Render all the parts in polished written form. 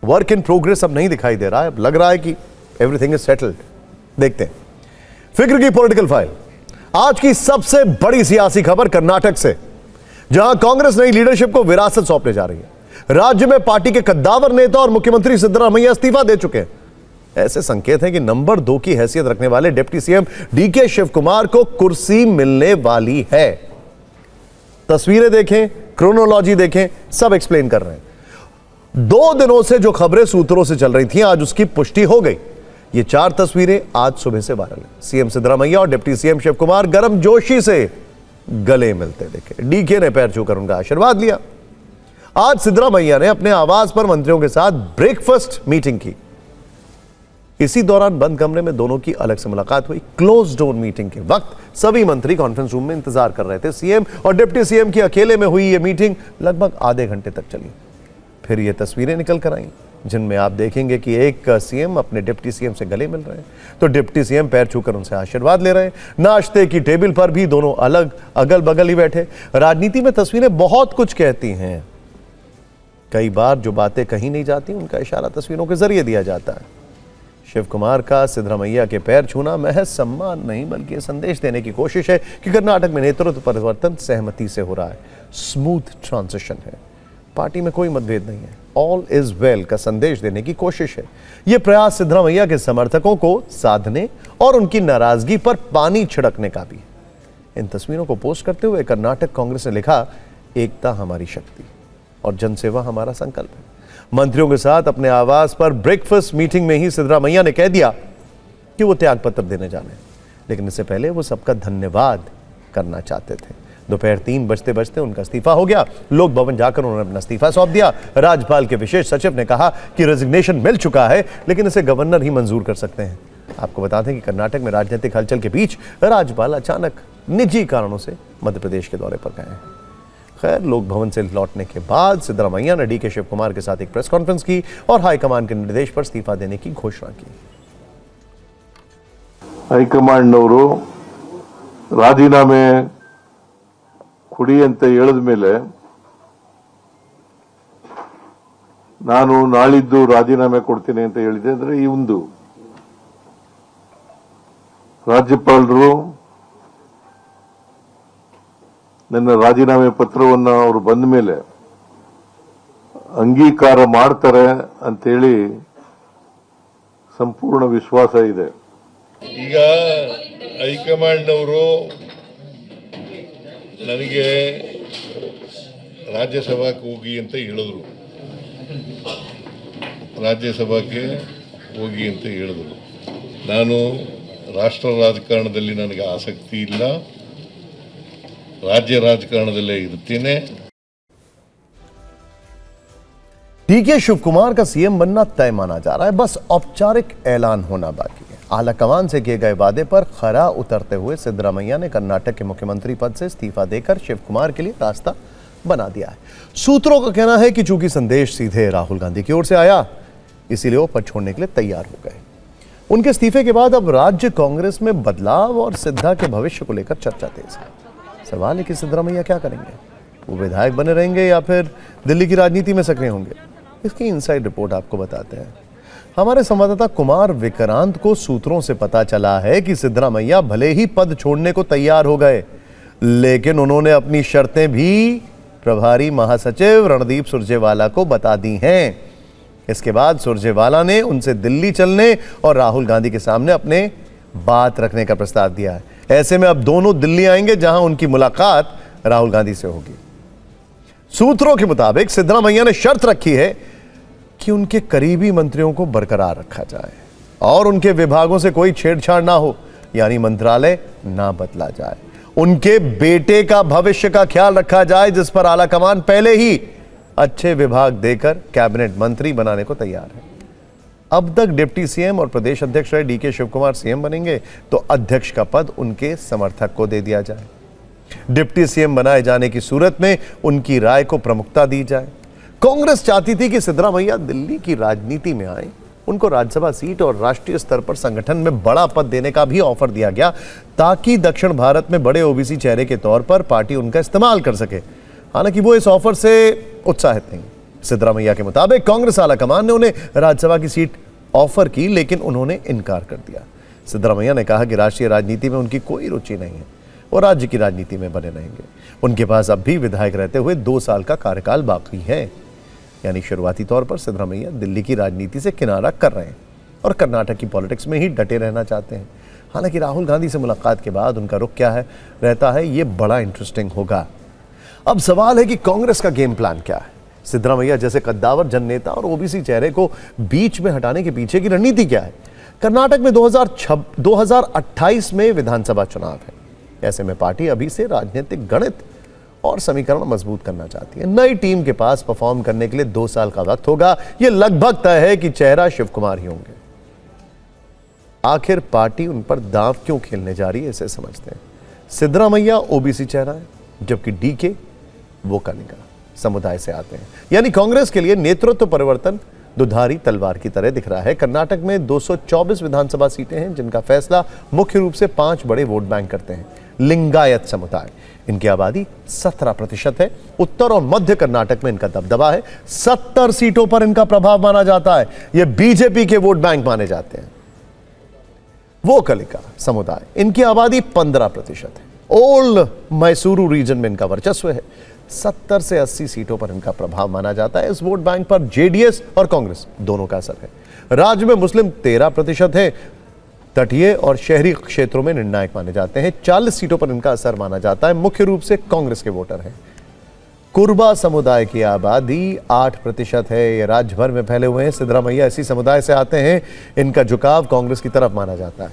Work in progress अब नहीं दिखाई दे रहा है, अब लग रहा है कि एवरीथिंग इज सेटल्ड। देखते हैं फिक्र की पॉलिटिकल फाइल। आज की सबसे बड़ी सियासी खबर कर्नाटक से, जहां कांग्रेस नई लीडरशिप को विरासत सौंपने जा रही है। राज्य में पार्टी के कद्दावर नेता और मुख्यमंत्री सिद्धरामैया इस्तीफा दे चुके हैं। ऐसे संकेत हैं कि नंबर 2 की हैसियत रखने वाले deputy CM DK Shivakumar को कुर्सी मिलने वाली है। तस्वीरें देखें, क्रोनोलॉजी देखें, सब एक्सप्लेन कर रहे हैं। 2 दिनों से जो खबरें सूत्रों से चल रही थी, आज उसकी पुष्टि हो गई। ये 4 तस्वीरें आज सुबह से वायरल है। सीएम सिद्धरामैया और डिप्टी सीएम शिव कुमार गर्मजोशी से गले मिलते दिखे। डीके ने पैर छूकर उनका आशीर्वाद लिया। आज सिद्धरामैया ने अपने आवास पर मंत्रियों के साथ ब्रेकफास्ट मीटिंग की। इसी दौरान बंद कमरे में दोनों की अलग से मुलाकात हुई। क्लोज डोर मीटिंग के वक्त सभी मंत्री कॉन्फ्रेंस रूम में इंतजार कर रहे थे। सीएम और डिप्टी सीएम की अकेले में हुई यह मीटिंग लगभग आधे घंटे तक चली। फिर ये तस्वीरें निकल कर आई, जिनमें आप देखेंगे कि एक सीएम अपने डिप्टी सीएम से गले मिल रहे हैं, तो डिप्टी सीएम पैर छूकर उनसे आशीर्वाद ले रहे हैं। नाश्ते की टेबल पर भी दोनों अलग अगल बगल ही बैठे। राजनीति में तस्वीरें बहुत कुछ कहती हैं। कई बार जो बातें कही नहीं जाती, उनका इशारा तस्वीरों के जरिए दिया जाता है। शिव कुमार का सिद्धरामैया के पैर छूना महज सम्मान नहीं, बल्कि संदेश देने की कोशिश है कि कर्नाटक में नेतृत्व परिवर्तन सहमति से हो रहा है। स्मूथ ट्रांजिशन है, पार्टी में कोई मतभेद नहीं है, ऑल इज वेल का संदेश देने की कोशिश है। यह प्रयास सिद्धरामैया के समर्थकों को साधने और उनकी नाराजगी पर पानी छिड़कने का भी है। इन तस्वीरों को पोस्ट करते हुए कर्नाटक कांग्रेस ने लिखा, एकता हमारी शक्ति और जनसेवा हमारा संकल्प है। मंत्रियों के साथ अपने आवास पर ब्रेकफास्ट मीटिंग में ही सिद्धरामैया ने कह दिया कि वो त्यागपत्र देने जाने, लेकिन इससे पहले वो सबका धन्यवाद करना चाहते थे। दोपहर 3 बजते बजते उनका इस्तीफा हो गया। लोक भवन जाकर उन्होंने अपना इस्तीफा सौंप दिया। राज्यपाल के विशेष सचिव ने कहा कि रेजिग्नेशन मिल चुका है, लेकिन इसे गवर्नर ही मंजूर कर सकते हैं। आपको बता दें कि कर्नाटक में राजनीतिक हलचल के बीच राज्यपाल अचानक निजी कारणों से मध्य प्रदेश के दौरे पर गए हैं। खैर, लोक भवन से लौटने के बाद सिद्धरामैया ने डीके शिव कुमार के साथ एक प्रेस कॉन्फ्रेंस की और हाईकमान के निर्देश पर इस्तीफा देने की घोषणा की। ಹೈಕಮಾಂಡ್ನವರು ರಾಜೀನಾಮೆ ಕೊಡಿ ಅಂತ ಹೇಳಿದ ಮೇಲೆ ನಾನು ನಾಳಿದ್ದು ರಾಜೀನಾಮೆ ಕೊಡ್ತೀನಿ ಅಂತ ಹೇಳಿದೆ. ಅಂದ್ರೆ ಈ ಒಂದು ರಾಜ್ಯಪಾಲರು ನನ್ನ ರಾಜೀನಾಮೆ ಪತ್ರವನ್ನು ಅವರು ಬಂದ ಮೇಲೆ ಅಂಗೀಕಾರ ಮಾಡ್ತಾರೆ ಅಂತೇಳಿ ಸಂಪೂರ್ಣ ವಿಶ್ವಾಸ ಇದೆ. ಈಗ ಹೈಕಮಾಂಡ್ನವರು ನನಗೆ ರಾಜ್ಯಸಭಾಕ್ಕೆ ಹೋಗಿ ಅಂತ ಹೇಳಿದ್ರು. ರಾಜ್ಯಸಭಾಕ್ಕೆ ಹೋಗಿ ಅಂತ ಹೇಳಿದ್ರು. ನಾನು ರಾಷ್ಟ್ರ ರಾಜಕಾರಣದಲ್ಲಿ ನನಗೆ ಆಸಕ್ತಿ ಇಲ್ಲ, राज्य राजकारणदಲ್ಲೇ ಇರ್ತೀನಿ। डीके शिव कुमार का सीएम बनना तय माना जा रहा है, बस औपचारिक ऐलान होना बाकी है। आलाकमान से किए गए वादे पर खरा उतरते हुए सिद्धरामैया ने कर्नाटक के मुख्यमंत्री पद से इस्तीफा देकर शिव कुमार के लिए रास्ता बना दिया है। सूत्रों का कहना है कि चूंकि संदेश सीधे राहुल गांधी की ओर से आया, इसीलिए वो पद छोड़ने के लिए तैयार हो गए। उनके इस्तीफे के बाद अब राज्य कांग्रेस में बदलाव और सिद्धा के भविष्य को लेकर चर्चा तेज है। सवाल है कि सिद्धरामैया क्या करेंगे? वो विधायक बने रहेंगे या फिर दिल्ली की राजनीति में सक्रिय होंगे? इसकी इनसाइड रिपोर्ट आपको बताते हैं। हमारे संवाददाता कुमार विक्रांत को सूत्रों से पता चला है कि सिद्धरामैया भले ही पद छोड़ने को तैयार हो गए, लेकिन उन्होंने अपनी शर्तें भी प्रभारी महासचिव रणदीप सुरजेवाला को बता दी हैं। इसके बाद सुरजेवाला ने उनसे दिल्ली चलने और राहुल गांधी के सामने अपने बात रखने का प्रस्ताव दिया है। ऐसे में अब दोनों दिल्ली आएंगे, जहां उनकी मुलाकात राहुल गांधी से होगी। सूत्रों के मुताबिक सिद्धरामैया ने शर्त रखी है कि उनके करीबी मंत्रियों को बरकरार रखा जाए और उनके विभागों से कोई छेड़छाड़ ना हो, यानी मंत्रालय ना बदला जाए। उनके बेटे का भविष्य का ख्याल रखा जाए, जिस पर आलाकमान पहले ही अच्छे विभाग देकर कैबिनेट मंत्री बनाने को तैयार है। अब तक डिप्टी सीएम और प्रदेश अध्यक्ष रहे डीके शिव कुमार सीएम बनेंगे तो अध्यक्ष का पद उनके समर्थक को दे दिया जाए। डिप्टी सीएम बनाए जाने की सूरत में उनकी राय को प्रमुखता दी जाए। कांग्रेस चाहती थी कि सिद्धरामैया दिल्ली की राजनीति में आए, उनको राज्यसभा सीट और राष्ट्रीय स्तर पर संगठन में बड़ा पद देने का भी ऑफर दिया गया, ताकि दक्षिण भारत में बड़े ओबीसी चेहरे के तौर पर पार्टी उनका इस्तेमाल कर सके। हालांकि वो इस ऑफर से उत्साहित नहीं। सिद्धरामैया के मुताबिक कांग्रेस आला कमान ने उन्हें राज्यसभा की सीट ऑफर की, लेकिन उन्होंने इनकार कर दिया। सिद्धरामैया ने कहा कि राष्ट्रीय राजनीति में उनकी कोई रुचि नहीं है, वो राज्य की राजनीति में बने रहेंगे। उनके पास अब भी विधायक रहते हुए 2 साल का कार्यकाल बाकी है। यानी शुरुआती तौर पर सिद्धरामैया दिल्ली की राजनीति से किनारा कर रहे हैं और कर्नाटक की पॉलिटिक्स में ही डटे रहना चाहते हैं। हालांकि राहुल गांधी से मुलाकात के बाद उनका रुख क्या है रहता है, ये बड़ा इंटरेस्टिंग होगा। अब सवाल है कि कांग्रेस का गेम प्लान क्या है। सिद्धरामैया जैसे कद्दावर जननेता और ओबीसी चेहरे को बीच में हटाने के पीछे की रणनीति क्या है। कर्नाटक में 2028 में विधानसभा चुनाव है। ऐसे में पार्टी अभी से राजनीतिक गणित और समीकरण मजबूत करना चाहती है। नई टीम के पास परफॉर्म करने के लिए 2 साल का वक्त होगा। यह लगभग तय है कि चेहरा शिव कुमार ही होंगे। आखिर पार्टी उन पर दांव क्यों खेलने जा रही है, इसे समझते हैं। सिद्धरामैया ओबीसी चेहरा है, जबकि डीके वोकालिंगा समुदाय से आते हैं। यानी कांग्रेस के लिए नेतृत्व परिवर्तन दुधारी तलवार की तरह दिख रहा है। कर्नाटक में 224 विधानसभा सीटें हैं, जिनका फैसला मुख्य रूप से 5 बड़े वोट बैंक करते हैं। लिंगायत समुदाय, इनकी आबादी 17% है। उत्तर और मध्य कर्नाटक में इनका दबदबा है। 70 सीटों पर इनका प्रभाव माना जाता है। ये बीजेपी के वोट बैंक माने जाते हैं। वोकालिका समुदाय, इनकी आबादी 15% है। ओल्ड मैसूरू रीजन में इनका वर्चस्व है। 70 से 80 सीटों पर इनका प्रभाव माना जाता है। इस वोट बैंक पर जेडीएस और कांग्रेस दोनों का असर है। राज्य में मुस्लिम 13% है। तटीय और शहरी क्षेत्रों में निर्णायक माने जाते हैं। 40 सीटों पर इनका असर माना जाता है। मुख्य रूप से कांग्रेस के वोटर हैं। कुर्बा समुदाय की आबादी 8% है। ये राज्य भर में फैले हुए हैं। सिद्धरामैया इसी समुदाय से आते हैं। इनका झुकाव कांग्रेस की तरफ माना जाता है।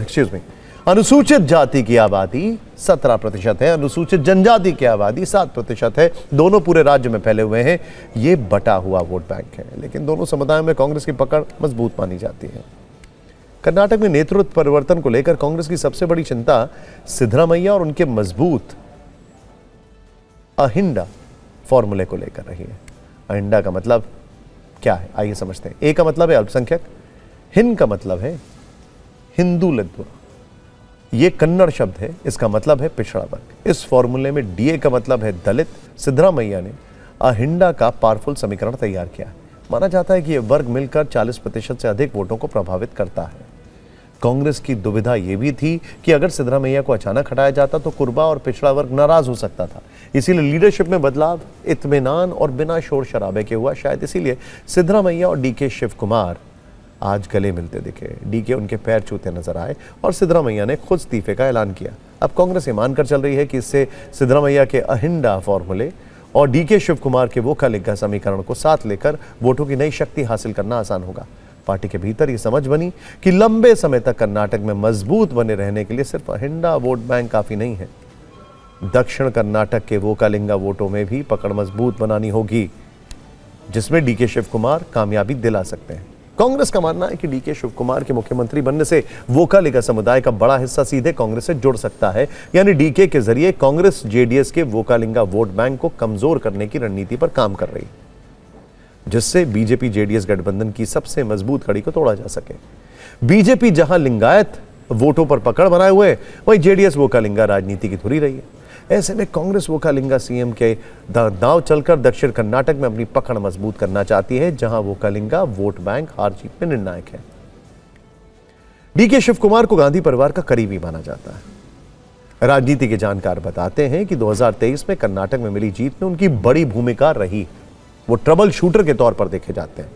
Excuse me. अनुसूचित जाति की आबादी 17% है। अनुसूचित जनजाति की आबादी 7% है। दोनों पूरे राज्य में फैले हुए हैं। ये बटा हुआ वोट बैंक है, लेकिन दोनों समुदायों में कांग्रेस की पकड़ मजबूत मानी जाती है। कर्नाटक में नेतृत्व परिवर्तन को लेकर कांग्रेस की सबसे बड़ी चिंता सिद्धरामैया और उनके मजबूत अहिंडा फॉर्मूले को लेकर रही है। अहिंडा का मतलब क्या है, आइए समझते हैं। ए का मतलब है अल्पसंख्यक, हिन का मतलब है हिंदू लद्दू, ये कन्नड़ शब्द है, इसका मतलब है पिछड़ा वर्ग। इस फॉर्मूले में डीए का मतलब है दलित। सिद्धरामैया ने अहिंडा का पावरफुल समीकरण तैयार किया। माना जाता है कि यह वर्ग मिलकर 40% से अधिक वोटों को प्रभावित करता है। कांग्रेस की दुविधा यह भी थी कि अगर सिद्धरामैया को अचानक हटाया जाता तो कुर्बा और पिछड़ा वर्ग नाराज हो सकता था। इसीलिए लीडरशिप में बदलाव इत्मीनान और बिना शोर शराबे के हुआ। शायद इसीलिए सिद्धरामैया और डीके शिव कुमार आज गले मिलते दिखे। डीके उनके पैर छूते नजर आए और सिद्धरामैया ने खुद इस्तीफे का ऐलान किया। अब कांग्रेस ये मानकर चल रही है कि इससे सिद्धरामैया के अहिंडा फॉर्मूले और डीके शिव कुमार के वोकालिंगा समीकरण को साथ लेकर वोटों की नई शक्ति हासिल करना आसान होगा। पार्टी के भीतर ये समझ बनी कि लंबे समय तक कर्नाटक में मजबूत बने रहने के लिए सिर्फ अहिंडा वोट बैंक काफी नहीं है। दक्षिण कर्नाटक के वोकालिंगा वोटों में भी पकड़ मजबूत बनानी होगी, जिसमें डीके शिव कुमार कामयाबी दिला सकते हैं। कांग्रेस का मानना है कि डीके शिव कुमार के मुख्यमंत्री बनने से वोकालिंगा समुदाय का बड़ा हिस्सा सीधे कांग्रेस से जुड़ सकता है। यानी डीके के जरिए कांग्रेस जेडीएस के वोकालिंगा वोट बैंक को कमजोर करने की रणनीति पर काम कर रही, जिससे बीजेपी जेडीएस गठबंधन की सबसे मजबूत कड़ी को तोड़ा जा सके। बीजेपी जहां लिंगायत वोटों पर पकड़ बनाए हुए, वहीं जेडीएस वोकालिंगा राजनीति की धुरी रही है। ऐसे में कांग्रेस वोकालिंगा सीएम के दांव चलकर दक्षिण कर्नाटक में अपनी पकड़ मजबूत करना चाहती है, जहां वोकालिंगा वोट बैंक हार जीत में निर्णायक है। डीके शिव कुमार को गांधी परिवार का करीबी माना जाता है। राजनीति के जानकार बताते हैं कि 2023 में कर्नाटक में मिली जीत में उनकी बड़ी भूमिका रही। वो ट्रबल शूटर के तौर पर देखे जाते हैं।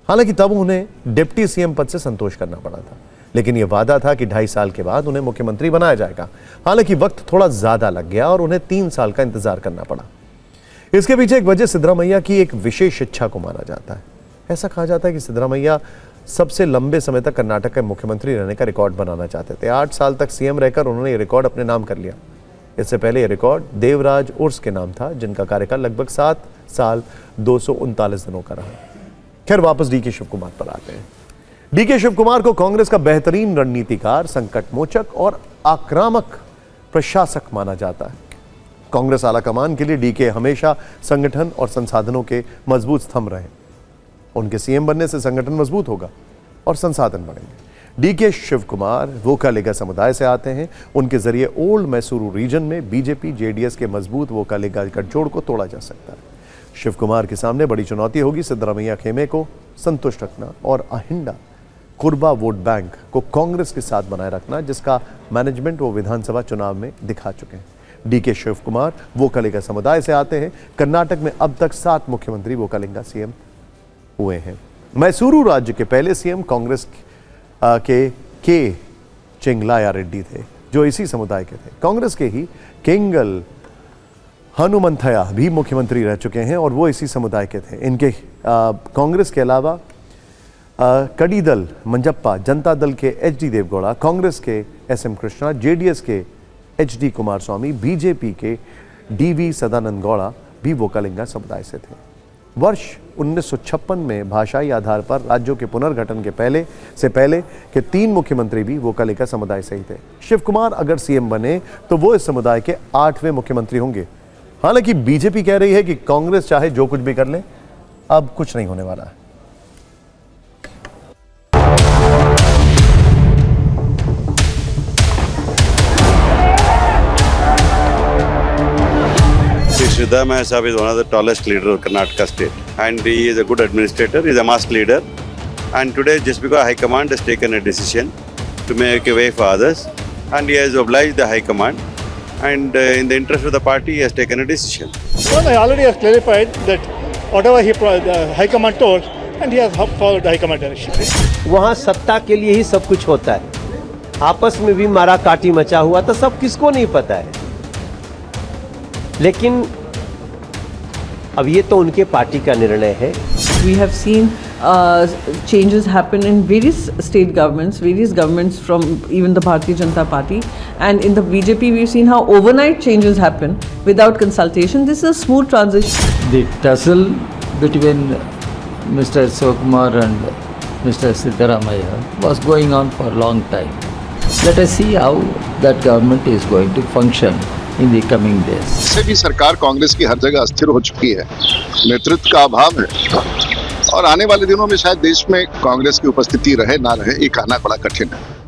हालांकि तब उन्हें डिप्टी सीएम पद से संतोष करना पड़ा था, लेकिन यह वादा था कि 2.5 साल के बाद उन्हें मुख्यमंत्री बनाया जाएगा। हालांकि वक्त थोड़ा ज्यादा लग गया और उन्हें 3 साल का इंतजार करना पड़ा। इसके पीछे एक वजह सिद्धरामैया की एक विशेष इच्छा को माना जाता है। ऐसा कहा जाता है कि सिद्धरामैया सबसे लंबे समय तक कर्नाटक के मुख्यमंत्री रहने का रिकॉर्ड बनाना चाहते थे। 8 साल तक सीएम रहकर उन्होंने यह रिकॉर्ड अपने नाम कर लिया। इससे पहले यह रिकॉर्ड देवराज उर्स के नाम था, जिनका कार्यकाल लगभग 7 साल 239 दिनों का रहा। खैर, वापस डीके शिव कुमार पर आते हैं। डीके शिव कुमार को कांग्रेस का बेहतरीन रणनीतिकार, संकटमोचक और आक्रामक प्रशासक माना जाता है। कांग्रेस आलाकमान के लिए डीके हमेशा संगठन और संसाधनों के मजबूत स्तंभ रहे। उनके सीएम बनने से संगठन मजबूत होगा और संसाधन बढ़ेंगे। डीके शिव कुमार वोकालिंगा समुदाय से आते हैं। उनके जरिए ओल्ड मैसूरू रीजन में बीजेपी जेडीएस के मजबूत वोकालिंगा गठजोड़ को तोड़ा जा सकता है। शिव कुमार के सामने बड़ी चुनौती होगी सिद्धरामैया खेमे को संतुष्ट रखना और अहिंदा कुर्बा वोट बैंक को कांग्रेस के साथ बनाए रखना, जिसका मैनेजमेंट वो विधानसभा चुनाव में दिखा चुके हैं। डीके शिव कुमार वोकलिंगा समुदाय से आते हैं। कर्नाटक में अब तक 7 मुख्यमंत्री वोकलिंगा सीएम हुए हैं। मैसूरू राज्य के पहले सीएम कांग्रेस के चेंगलाया रेड्डी थे, जो इसी समुदाय के थे। कांग्रेस के ही केंगल हनुमंथया भी मुख्यमंत्री रह चुके हैं और वो इसी समुदाय के थे। इनके कांग्रेस के अलावा कड़ीदल मंजप्पा, जनता दल के एचडी देवगौड़ा, कांग्रेस के एसएम कृष्णा, जेडीएस के एचडी कुमारस्वामी, बीजेपी के डीवी सदानंद गौड़ा भी वोकलिंगा समुदाय से थे। वर्ष 1956 में भाषाई आधार पर राज्यों के पुनर्गठन के पहले के 3 मुख्यमंत्री भी वोकलिंगा समुदाय से ही थे। शिव कुमार अगर सीएम बने तो वो इस समुदाय के 8वें मुख्यमंत्री होंगे। हालांकि बीजेपी कह रही है कि कांग्रेस चाहे जो कुछ भी कर ले, अब कुछ नहीं होने वाला है। Siddhamaya Saab is one of the tallest leaders of Karnataka state, and he is a good administrator. He is a mass leader, and today, just because High Command has taken a decision to make a way for others, and he has obliged the High Command, and in the interest of the party, he has taken a decision. Well, I already have clarified that whatever the High Command told, and he has followed the High Command direction. वहाँ सत्ता के लिए ही सब कुछ होता है। आपस में भी मारा काटी मचा हुआ तो सब किसको नहीं पता है, लेकिन अब ये तो उनके पार्टी का निर्णय है। We have seen changes happen in various state governments from even the Bharatiya Janata Party, and in the BJP we've seen how overnight changes happen without consultation. This is a smooth transition. The tussle between Mr. Shivakumar and Mr. Siddaramaiah was going on for a long time. Let us see how that government is going to function in the coming days. से भी सरकार कांग्रेस की हर जगह अस्थिर हो चुकी है, नेतृत्व का अभाव है और आने वाले दिनों में शायद देश में कांग्रेस की उपस्थिति रहे ना रहे, ये कहना बड़ा कठिन है।